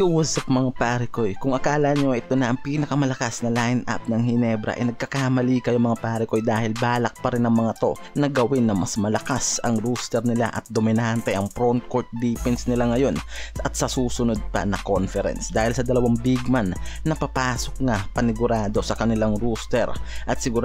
Yo, what's up mga pare ko? Kung akala nyo ito na ang pinakamalakas na line-up ng Ginebra, nagkakamali kayo mga pare ko dahil balak pa rin ng mga to na gawin na mas malakas ang roster nila at dominante ang front court defense nila ngayon at sa susunod pa na conference dahil sa dalawang big man na papasok nga panigurado sa kanilang roster at siguro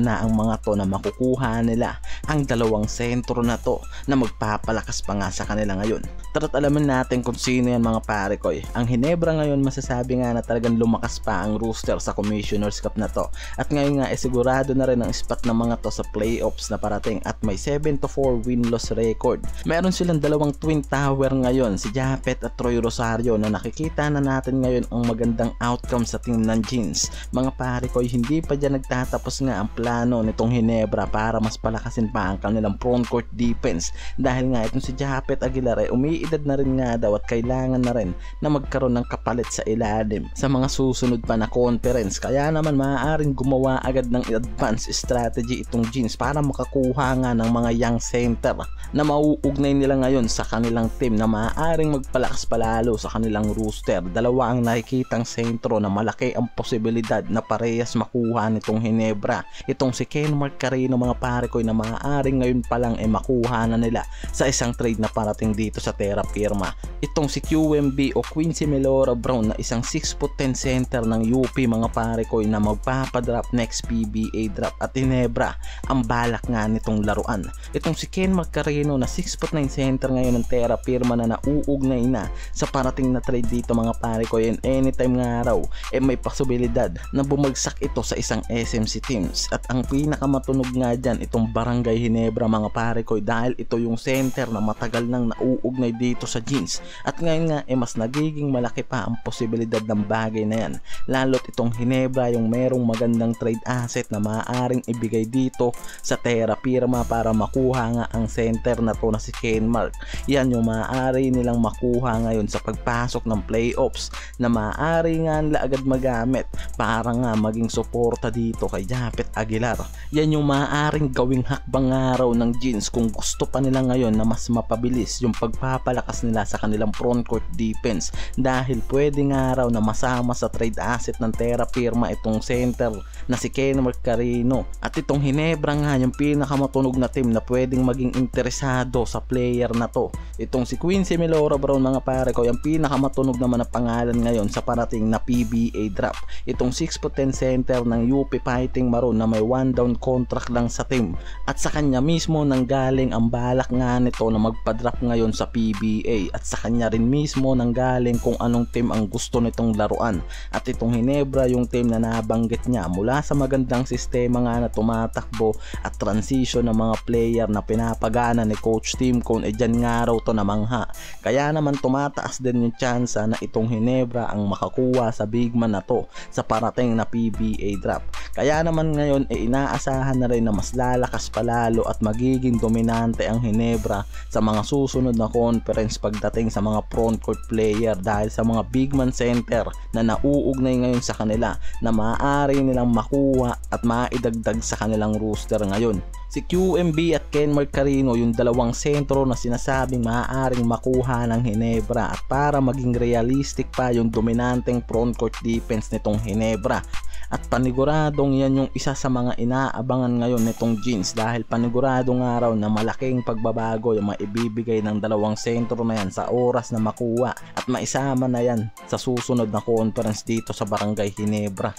na ang mga to na makukuha nila ang dalawang sentro na to na magpapalakas pa nga sa kanila ngayon. Tara't alamin natin kung sino yan mga pare ko. Ang Ginebra ngayon masasabi nga na talagang lumakas pa ang roster sa Commissioner's Cup na to at ngayon nga sigurado na rin ang spot ng mga to sa playoffs na parating at may 7-4 win-loss record. Meron silang dalawang twin tower ngayon, si Japet at Troy Rosario, na nakikita na natin ngayon ang magandang outcome sa team ng Jeans. Mga pare ko, hindi pa dyan nagtatapos nga ang plano nitong Ginebra para mas palakasin pa ang kanilang front court defense dahil nga itong si Japet Aguilar umiidad na rin nga daw at kailangan na rin na magkaroon ng kapalit sa ilalim sa mga susunod pa na conference. Kaya naman maaaring gumawa agad ng advance strategy itong Jeans para makakuha nga ng mga young center na mauugnay nila ngayon sa kanilang team na maaaring magpalakas palalo sa kanilang roster. Dalawa ang nakikitang sentro na malaki ang posibilidad na parehas makuha nitong Ginebra. Itong si Kenmark Carino mga pare ko na maaaring ngayon pa lang makuha na nila sa isang trade na parating dito sa Terra Firma. Itong si QMB o Quincy Melora Brown na isang 6'10" center ng UP mga pare ko na magpapadrop next PBA drop at Ginebra ang balak nga nitong laruan. Itong si Kenmark Carino na 6'9" center ngayon ng Terra Firma na nauugnay na sa parating na trade dito mga pare ko, and anytime nga raw may posibilidad na bumagsak ito sa isang SMC teams. At ang pinakamatunog nga dyan itong Barangay Ginebra mga pare ko dahil ito yung center na matagal nang nauugnay dito sa Jeans at ngayon nga mas nagiging malaki pa ang posibilidad ng bagay na yan, lalo't itong Ginebra yung merong magandang trade asset na maaaring ibigay dito sa Terra Firma para makuha nga ang center na to na si Kenmark. Yan yung maaari nilang makuha ngayon sa pagpasok ng playoffs na maaari nga nila agad magamit para nga maging suporta dito kay Japet Aguilar. Yan yung maaaring gawing hakbang araw ng Jeans kung gusto pa nila ngayon na mas mapabilis yung pagpapalakas nila sa kanilang front court defense dahil pwede nga raw na masama sa trade asset ng Terra Firma itong center na si Kenmark Carino at itong Ginebra nga yung pinakamatunog na team na pwedeng maging interesado sa player na to. Itong si Quincy Melora Brown mga pare ko yung pinakamatunog naman na pangalan ngayon sa parating na PBA drop. Itong 6'10" center ng UP Fighting Maroon na may 1 down contract lang sa team at sa kanya mismo nanggaling ang balak nga nito na magpa-drop ngayon sa PBA at sa kanya rin mismo nanggaling kung anong team ang gusto nitong laruan. At itong Ginebra yung team na nabanggit niya mula sa magandang sistema nga na tumatakbo at transition ng mga player na pinapagana ni Coach Tim Cone, dyan nga raw to namangha. Kaya naman tumataas din yung tsansa na itong Ginebra ang makakuha sa big man na to sa parating na PBA drop. Kaya naman ngayon inaasahan na rin na mas lalakas palalo at magiging dominante ang Ginebra sa mga susunod na conference pagdating sa mga front court player dahil sa mga big man center na nauugnay ngayon sa kanila na maaari nilang makuha at maidagdag sa kanilang roster ngayon. Si QMB at Kenmark Carino yung dalawang sentro na sinasabing maaaring makuha ng Ginebra at para maging realistic pa yung dominanteng front court defense nitong Ginebra. At paniguradong yan yung isa sa mga inaabangan ngayon nitong Jeans dahil panigurado nga raw na malaking pagbabago yung maibibigay ng dalawang sentro na yan sa oras na makuha at maisama na yan sa susunod na conference dito sa Barangay Ginebra.